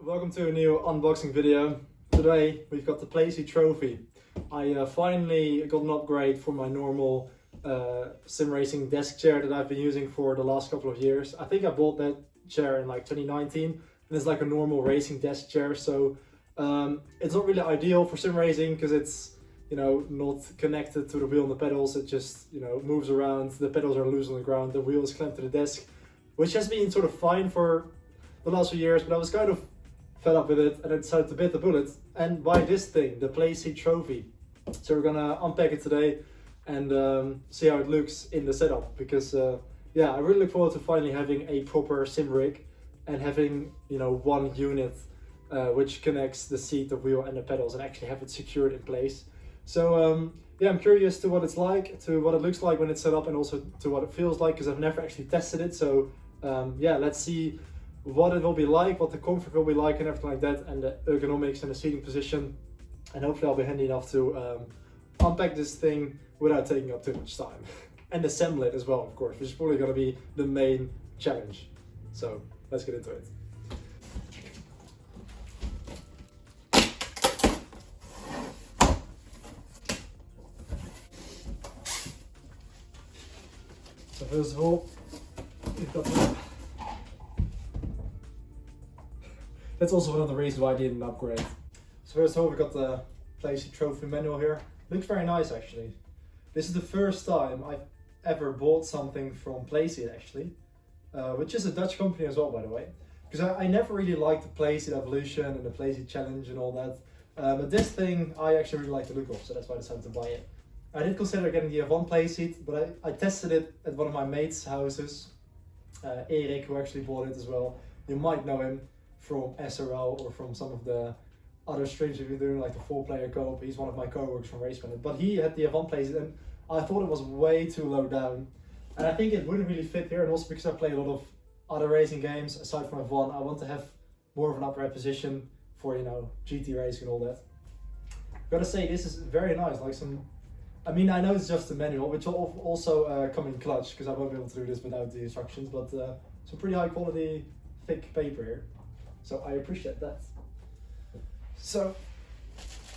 Welcome to a new unboxing video. Today we've got the Playseat trophy. I finally got an upgrade for my normal sim racing desk chair that I've been using for the last couple of years. I think I bought that chair in like 2019 and it's like a normal racing desk chair, so it's not really ideal for sim racing because it's not connected to the wheel and the pedals. It just moves around, the pedals are loose on the ground, the wheel is clamped to the desk, which has been sort of fine for the last few years, but I was kind of fed up with it and I decided to bite the bullet and buy this thing, the Playseat trophy. So we're gonna unpack it today and see how it looks in the setup, because yeah, I really look forward to finally having a proper sim rig and having one unit which connects the seat, the wheel and the pedals and actually have it secured in place. So yeah, I'm curious to what it's like, to what it looks like when it's set up, and also to what it feels like, because I've never actually tested it. So yeah, let's see what it will be like, what the comfort will be like and everything like that, and the ergonomics and the seating position. And hopefully I'll be handy enough to unpack this thing without taking up too much time. And assemble it as well, of course, which is probably going to be the main challenge. So let's get into it. So first of all, we've got the... That's also one of the reasons why I did an upgrade. So first of all, we've got the Playseat trophy manual here. Looks very nice actually. This is the first time I've ever bought something from Playseat actually, which is a Dutch company as well, by the way. Because I never really liked the Playseat Evolution and the Playseat Challenge and all that. But this thing I actually really like the look of, so that's why I decided to buy it. I did consider getting the F1 Playseat, but I tested it at one of my mates' houses. Erik, who actually bought it as well. You might know him from SRL or from some of the other streams we've been doing, like the 4-player co-op. He's one of my co-workers from Race Planet, but he had the F1 Playseat and I thought it was way too low down. And I think it wouldn't really fit here, and also because I play a lot of other racing games aside from F1, I want to have more of an upright position for, GT racing and all that. Gotta say, this is very nice, like some... I mean, I know it's just a manual, which will also come in clutch, because I won't be able to do this without the instructions, but some pretty high quality, thick paper here. So I appreciate that. So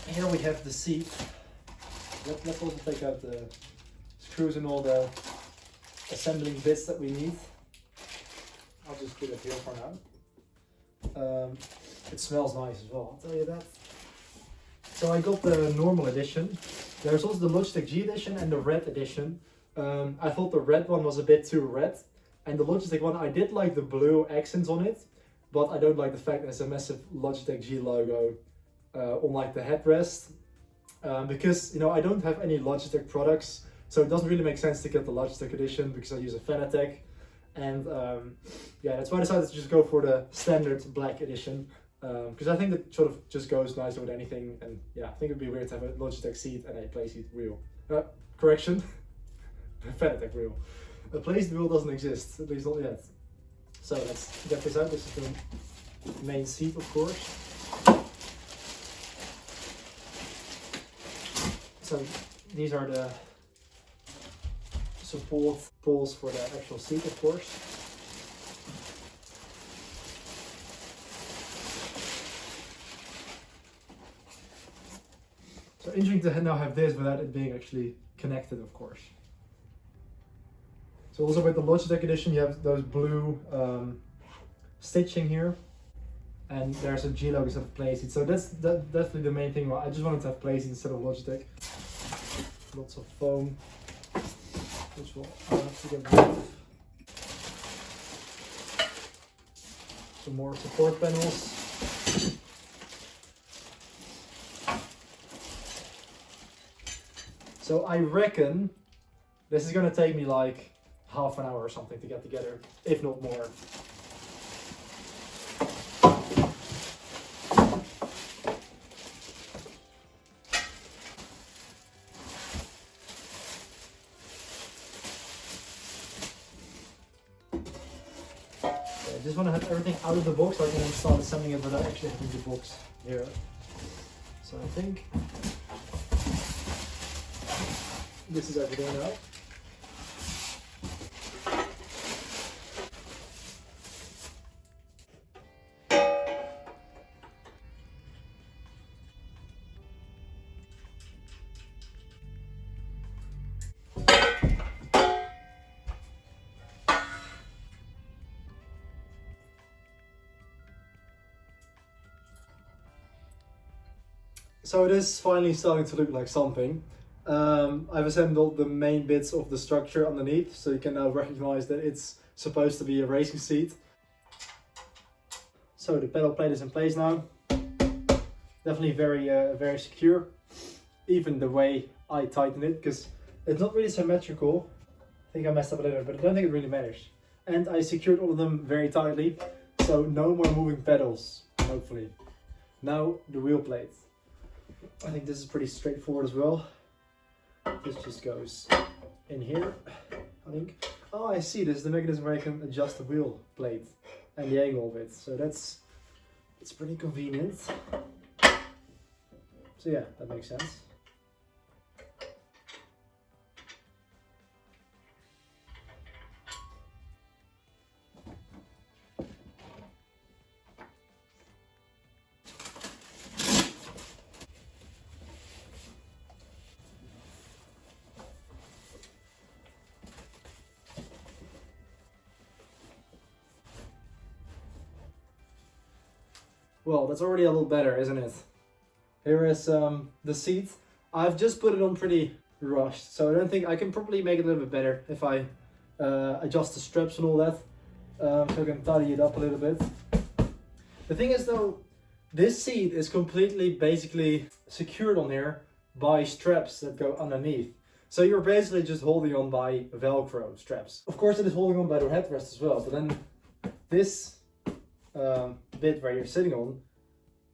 here we have the seat. Let's also take out the screws and all the assembling bits that we need. I'll just put it here for now. It smells nice as well, I'll tell you that. So I got the normal edition. There's also the Logitech G edition and the red edition. I thought the red one was a bit too red. And the Logitech one, I did like the blue accents on it, but I don't like the fact that there's a massive Logitech G logo on like the headrest. Because I don't have any Logitech products, so it doesn't really make sense to get the Logitech edition because I use a Fanatec. And yeah, that's why I decided to just go for the standard black edition. Because I think it sort of just goes nicely with anything, and yeah, I think it'd be weird to have a Logitech seat and a Playseat wheel. Correction, a Fanatec wheel. A Playseat wheel doesn't exist, at least not yet. So let's get this out. This is the main seat, of course. So these are the support poles for the actual seat, of course. So interesting to now have this without it being actually connected, of course. So also with the Logitech edition, you have those blue stitching here, and there's a G logo instead of Playseat. So that's definitely the main thing. I just wanted to have Playseat instead of Logitech. Lots of foam, which will have to get rid of. Some more support panels. So I reckon this is going to take me like half an hour or something to get together, if not more. I just want to have everything out of the box so I can then start assembling it without actually having the box here. So I think this is everything now. So it is finally starting to look like something. I've assembled the main bits of the structure underneath, so you can now recognize that it's supposed to be a racing seat. So the pedal plate is in place now. Definitely very secure. Even the way I tighten it, because it's not really symmetrical. I think I messed up a little, but I don't think it really matters. And I secured all of them very tightly, so no more moving pedals, hopefully. Now the wheel plate. I think this is pretty straightforward as well. This just goes in here, I think. Oh, I see, this is the mechanism where I can adjust the wheel plate and the angle of it. So it's pretty convenient. So yeah, that makes sense. Well, that's already a little better, isn't it? Here is the seat. I've just put it on pretty rushed, so I don't think I can probably make it a little bit better if I adjust the straps and all that. So I can tidy it up a little bit. The thing is though, this seat is completely basically secured on here by straps that go underneath. So you're basically just holding on by Velcro straps. Of course it is holding on by the headrest as well, but then this bit where you're sitting on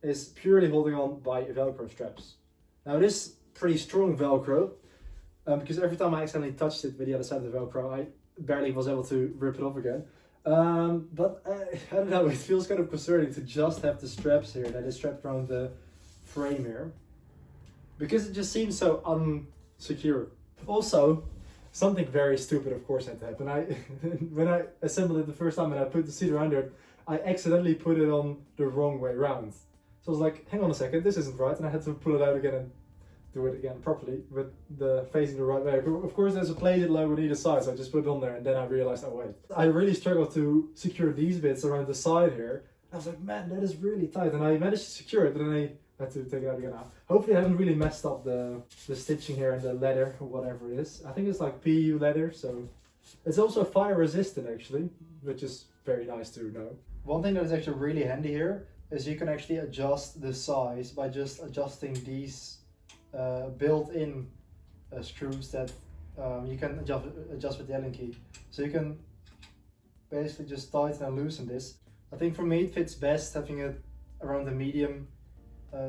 is purely holding on by Velcro straps. Now it is pretty strong Velcro, because every time I accidentally touched it with the other side of the Velcro, I barely was able to rip it off again. But I don't know, it feels kind of concerning to just have the straps here that is strapped around the frame here, because it just seems so unsecure. Also, something very stupid of course had to happen. When I assembled it the first time and I put the seat around it, I accidentally put it on the wrong way around. So I was like, hang on a second, this isn't right, and I had to pull it out again and do it again properly with the facing the right way. Of course there's a Playseat logo on either side, so I just put it on there and then I realized, oh wait. I really struggled to secure these bits around the side here. I was like, man, that is really tight, and I managed to secure it, but then I had to take it out again now. Hopefully I haven't really messed up the stitching here and the leather or whatever it is. I think it's like PU leather, so it's also fire resistant actually, which is very nice to know. One thing that is actually really handy here is you can actually adjust the size by just adjusting these built-in screws that you can adjust with the Allen key. So you can basically just tighten and loosen this. I think for me it fits best having it around the medium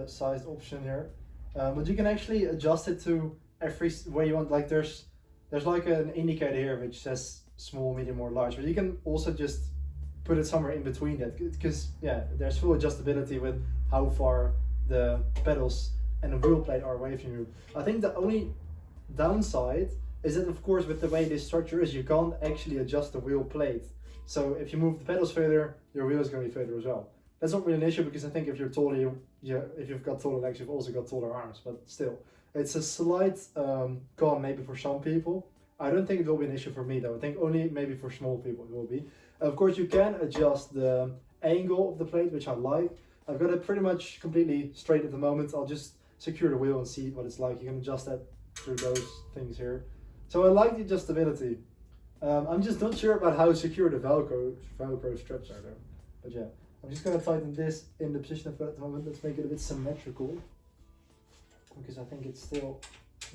sized option here. But you can actually adjust it to every way you want. Like there's like an indicator here which says small, medium or large, but you can also just put it somewhere in between that, because yeah, there's full adjustability with how far the pedals and the wheel plate are away from you. I think the only downside is that of course with the way this structure is, you can't actually adjust the wheel plate. So if you move the pedals further, your wheel is going to be further as well. That's not really an issue, because I think if you're taller, if you've got taller legs, you've also got taller arms, but still. It's a slight con maybe for some people. I don't think it will be an issue for me though. I think only maybe for small people it will be. Of course you can adjust the angle of the plate, which I like. I've got it pretty much completely straight at the moment. I'll just secure the wheel and see what it's like. You can adjust that through those things here. So I like the adjustability. I'm just not sure about how secure the Velcro straps are though. But yeah, I'm just going to tighten this in the position I've got at the moment. Let's make it a bit symmetrical, because I think it's still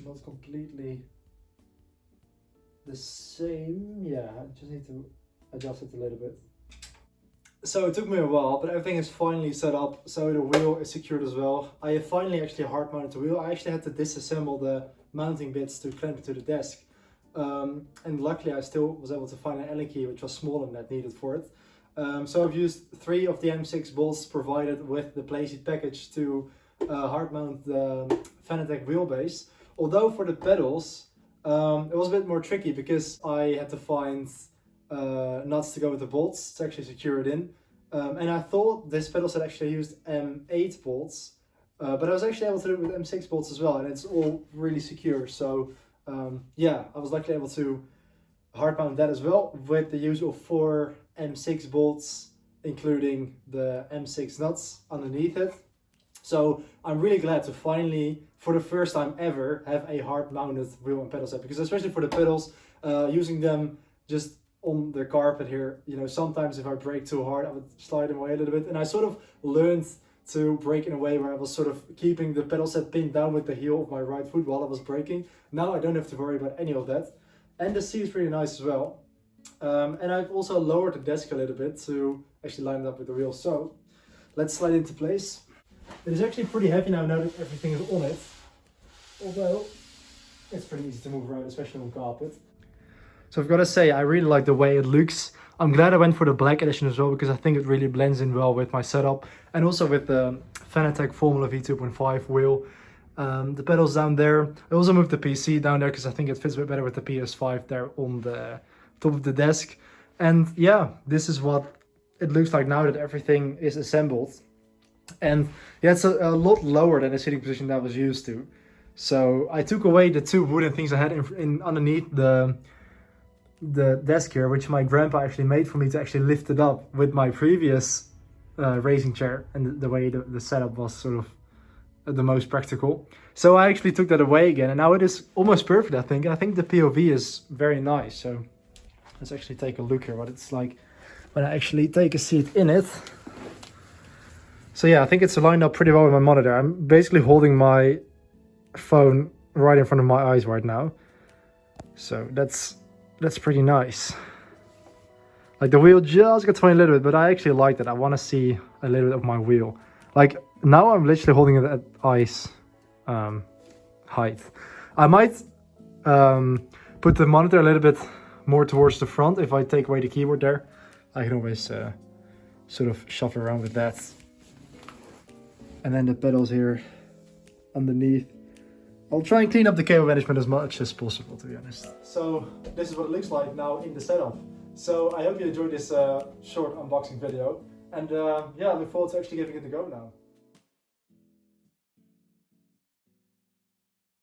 not completely the same. Yeah, I just need to adjust it a little bit. So it took me a while, but everything is finally set up, so the wheel is secured as well. I finally actually hard mounted the wheel. I actually had to disassemble the mounting bits to clamp it to the desk. And luckily I still was able to find an Allen key which was smaller than that needed for it. So I've used 3 of the M6 bolts provided with the Playseat package to hard mount the Fanatec wheelbase. Although for the pedals, it was a bit more tricky, because I had to find nuts to go with the bolts to actually secure it in. And I thought this pedal set actually used M8 bolts, but I was actually able to do it with M6 bolts as well, and it's all really secure. So yeah, I was luckily able to hard mount that as well with the use of 4 M6 bolts, including the M6 nuts underneath it. So I'm really glad to finally, for the first time ever, have a hard mounted wheel and pedal set, because especially for the pedals, using them just on the carpet here, you know, sometimes if I brake too hard, I would slide them away a little bit. And I sort of learned to brake in a way where I was sort of keeping the pedal set pinned down with the heel of my right foot while I was braking. Now I don't have to worry about any of that. And the seat is really nice as well. And I've also lowered the desk a little bit to actually line it up with the wheels. So let's slide into place. It is actually pretty heavy now that everything is on it. Although it's pretty easy to move around, especially on carpet. So I've got to say, I really like the way it looks. I'm glad I went for the black edition as well, because I think it really blends in well with my setup. And also with the Fanatec Formula V2.5 wheel. The pedals down there. I also moved the PC down there because I think it fits a bit better with the PS5 there on the top of the desk. And yeah, this is what it looks like now that everything is assembled. And yeah, it's a lot lower than the sitting position that I was used to. So I took away the two wooden things I had in underneath the desk here, which my grandpa actually made for me to actually lift it up with my previous racing chair, and the way the setup was sort of the most practical. So I actually took that away again, and now it is almost perfect, I think. And I think the POV is very nice. So let's actually take a look here what it's like when I actually take a seat in it. So yeah, I think it's lined up pretty well with my monitor. I'm basically holding my phone right in front of my eyes right now. So that's pretty nice. Like the wheel just got swaying a little bit, but I actually like that. I want to see a little bit of my wheel. Like now I'm literally holding it at eyes height. I might put the monitor a little bit more towards the front. If I take away the keyboard there, I can always sort of shuffle around with that. And then the pedals here underneath. I'll try and clean up the cable management as much as possible, to be honest. So this is what it looks like now in the setup. So I hope you enjoyed this short unboxing video. And yeah, I look forward to actually giving it a go now.